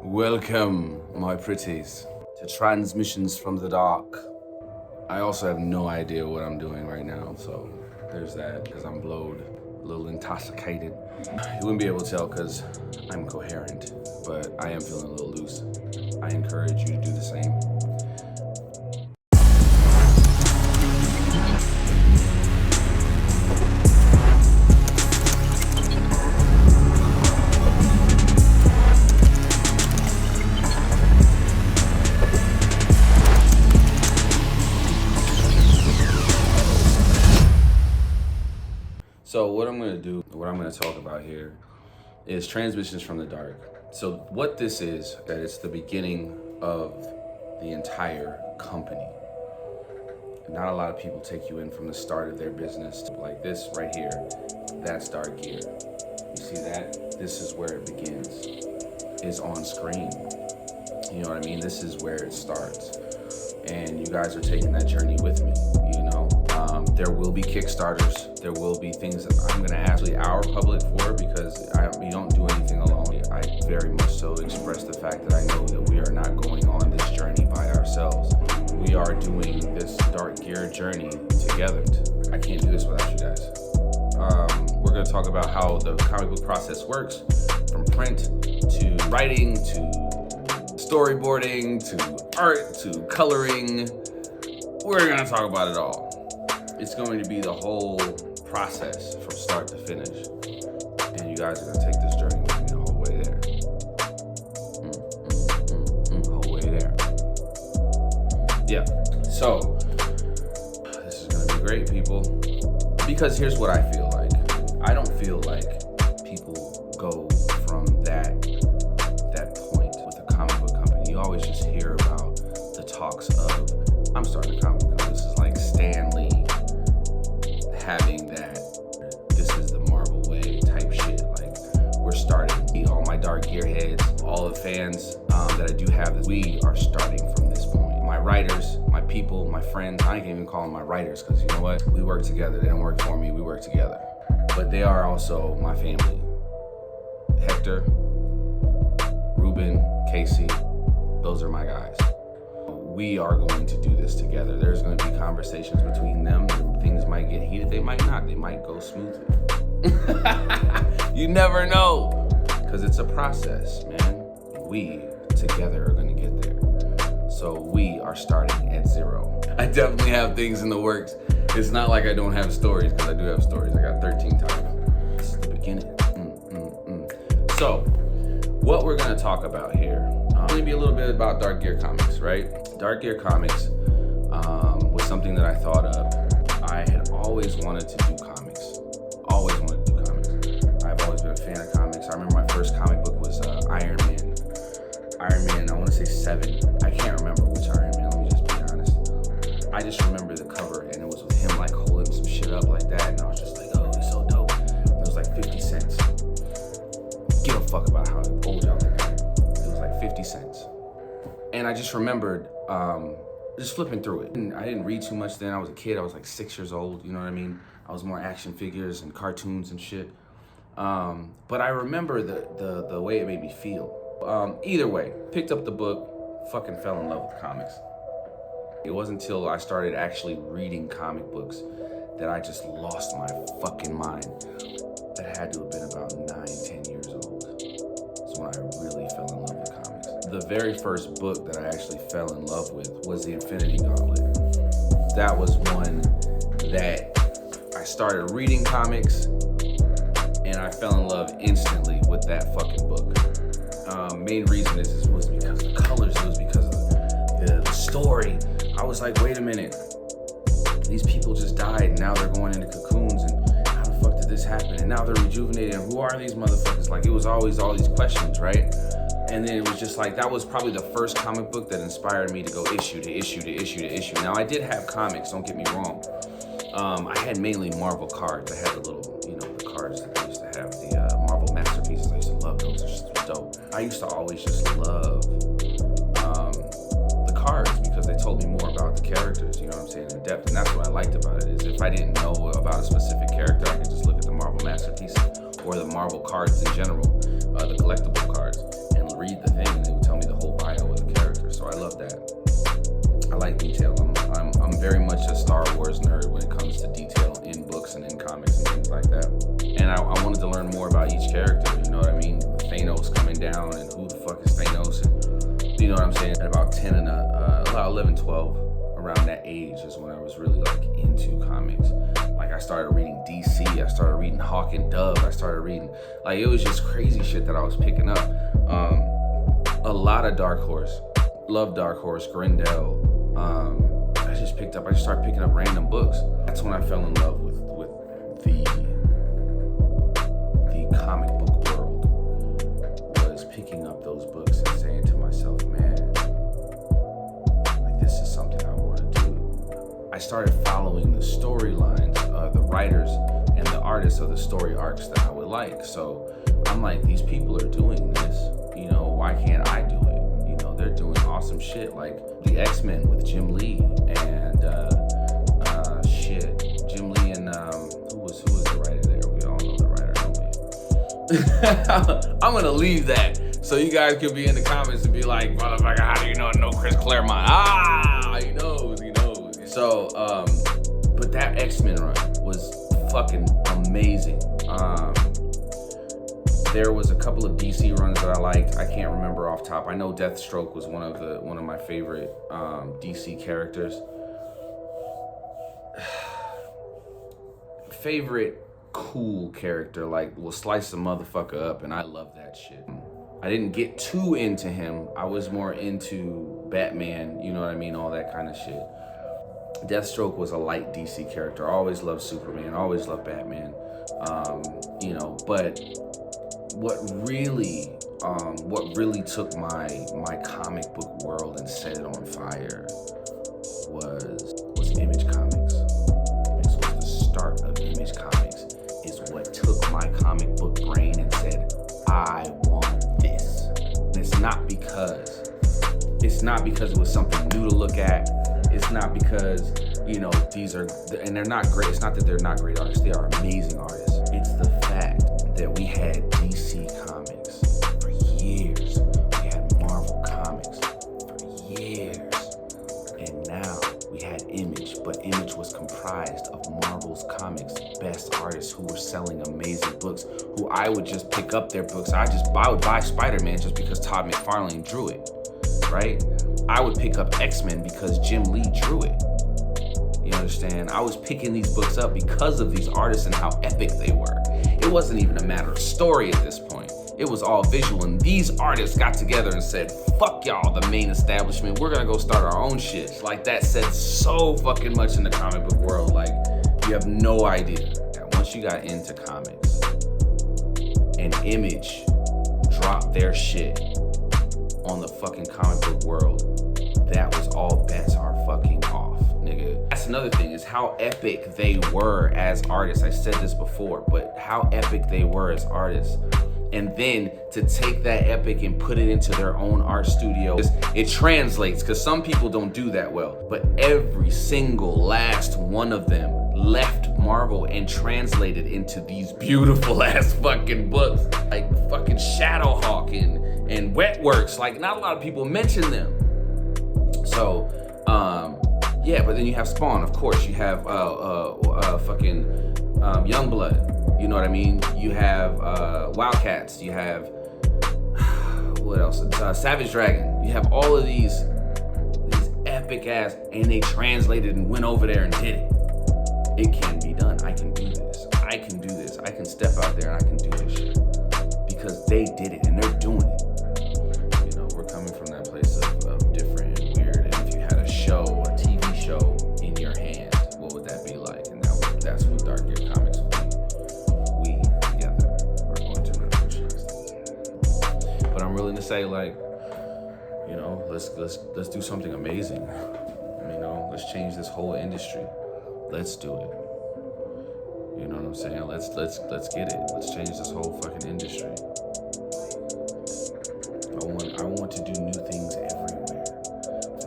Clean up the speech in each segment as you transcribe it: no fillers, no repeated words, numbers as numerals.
Welcome, my pretties, to Transmissions from the Dark. I also have no idea what I'm doing right now, so there's that, because I'm blowed, a little intoxicated. You wouldn't be able to tell because I'm coherent, but I am feeling a little loose. I encourage you to do the same. So what I'm going to talk about here is Transmissions from the Dark. So what this is, that it's the beginning of the entire company. Not a lot of people take you in from the start of their business to like this right here. That's Dark Gear. You see that? This is where it begins. It's on screen. You know what I mean? This is where it starts. And you guys are taking that journey with me, you know? There will be Kickstarters. There will be things that I'm gonna actually our public for because we don't do anything alone. I very much so express the fact that I know that we are not going on this journey by ourselves. We are doing this Dark Gear journey together. I can't do this without you guys. We're gonna talk about how the comic book process works, from print to writing to storyboarding to art to coloring. We're gonna talk about it all. It's going to be the whole process from start to finish. And you guys are gonna take this journey with me the whole way there. Whole way there. Yeah, so this is gonna be great, people. Because here's what I feel like. I don't feel like people go from that point with a comic book company. You always just hear about the talks of, I'm starting a comic book company. This is like Stan Lee having that, this is the Marvel way type shit. Like, we're starting, all my Dark Gear heads, all the fans that I do have, we are starting from this point. My writers, my people, my friends, I can't even call them my writers because you know what? We work together. They don't work for me, we work together. But they are also my family. Hector, Ruben, Casey, those are my guys. We are going to do this together. There's going to be conversations between them. Things might get heated, they might not. They might go smoothly. You never know, because it's a process, man. We together are going to get there. So we are starting at zero. I definitely have things in the works. It's not like I don't have stories, because I do have stories. I got 13 titles. This is the beginning. So what we're going to talk about here, maybe a little bit about Dark Gear Comics, right? Dark Gear Comics was something that I thought of. I had always wanted to do comics. Always wanted to do comics. I've always been a fan of comics. I remember my first comic book was Iron Man. Iron Man, I want to say 7. I can't remember which Iron Man, let me just be honest. I just remember the cover, and it was with him like holding some shit up like that, and I was just like, oh, he's so dope. It was like 50 cents. Give a fuck about how old y'all think I am. It was like 50 cents. And I just remembered just flipping through it. And I didn't read too much then. I was a kid. I was like 6 years old. You know what I mean? I was more action figures and cartoons and shit. But I remember the way it made me feel. Either way, picked up the book, fucking fell in love with comics. It wasn't until I started actually reading comic books that I just lost my fucking mind. That had to have been about 9-10 years old. That's when I really fell in love with comics. The very first book that I actually fell in love with was the Infinity Gauntlet. That was one that I started reading comics and I fell in love instantly with that fucking book. Main reason was because of the colors, it was because of the story. I was like, wait a minute, these people just died and now they're going into cocoons, and how the fuck did this happen? And now they're rejuvenated, and who are these motherfuckers? Like, it was always all these questions, right? And then it was just like, that was probably the first comic book that inspired me to go issue to issue to issue to issue. Now, I did have comics, don't get me wrong. I had mainly Marvel cards. I had the little, the cards that I used to have, the Marvel Masterpieces. I used to love those, they're just dope. I used to always just love the cards because they told me more about the characters, you know what I'm saying, in depth. And that's what I liked about it, is if I didn't know about a specific character, I could just look at the Marvel Masterpieces or the Marvel cards in general, the collectible cards, and read the thing. went down and who the fuck is Thanos, and you know what I'm saying. At about 10 and about 11, 12, around that age is when I was really like into comics. Like I started reading DC, I started reading Hawk and Dove, I started reading, like it was just crazy shit that I was picking up. A lot of Dark Horse, love Dark Horse, Grendel. I just started picking up random books. That's when I fell in love with the comic book world, was picking up those books and saying to myself, man, like this is something I want to do. I started following the storylines, the writers and the artists of the story arcs that I would like. So I'm like, these people are doing this, you know, why can't I do it? You know, they're doing awesome shit, like the X-Men with Jim Lee and Jim Lee and who was the writer there? We all know the writer, don't we? I'm gonna leave that so you guys can be in the comments and be like, motherfucker, how do you know Chris Claremont? He knows. So, but that X-Men run was fucking amazing. There was a couple of DC runs that I liked. I can't remember off top. I know Deathstroke was one of my favorite DC characters. Favorite cool character, like will slice a motherfucker up, and I love that shit. I didn't get too into him. I was more into Batman, you know what I mean, all that kind of shit. Deathstroke was a light DC character. I always loved Superman, always loved Batman. You know, but what really took my comic book world and set it on fire was Image Comics. This was the start of Image Comics, is what took my comic book brain and said, I want this. And it's not because it was something new to look at. It's not because, you know, and they're not great. It's not that they're not great artists. They are amazing artists. It's the fact that we had DC Comics for years. We had Marvel Comics for years. And now we had Image, but Image was comprised of Marvel's comics best artists who were selling amazing books, who I would just pick up their books. I would buy Spider-Man just because Todd McFarlane drew it, right? I would pick up X-Men because Jim Lee drew it. You understand? I was picking these books up because of these artists and how epic they were. It wasn't even a matter of story at this point. It was all visual, and these artists got together and said, fuck y'all, the main establishment, we're gonna go start our own shit. Like, that said so fucking much in the comic book world. Like, you have no idea that once you got into comics and Image dropped their shit on the fucking comic book world, that was all bets are fucking off, nigga. That's another thing, is how epic they were as artists. I said this before, but how epic they were as artists. And then to take that epic and put it into their own art studio, it translates, because some people don't do that well, but every single last one of them left Marvel and translated into these beautiful ass fucking books, like fucking Shadowhawk and Wetworks. Like, not a lot of people mention them. So, yeah, but then you have Spawn, of course. You have fucking Youngblood. You know what I mean? You have Wildcats. You have what else? Savage Dragon. You have all of these epic ass, and they translated and went over there and did it. It can be done. I can do this. I can do this. I can step out there and I can do this shit because they did it and they're doing it. You know, we're coming from that place of different and weird. And if you had a show, a TV show in your hand, what would that be like? And that's what Dark Year Comics would be. We together are going to revolutionize things. But I'm willing to say, like, you know, let's do something amazing. You know, let's change this whole industry. Let's do it. You know what I'm saying? Let's get it. Let's change this whole fucking industry. I want to do new things everywhere.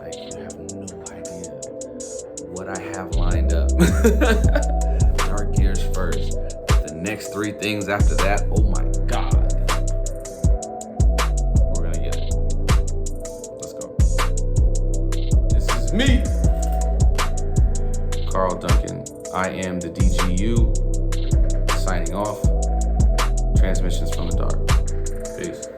Like, you have no idea what I have lined up. Dark Years first. The next 3 things after that, oh my God. We're gonna get it. Let's go. This is me, Carl Duncan. I am the DGU, signing off. Transmissions from the dark. Peace.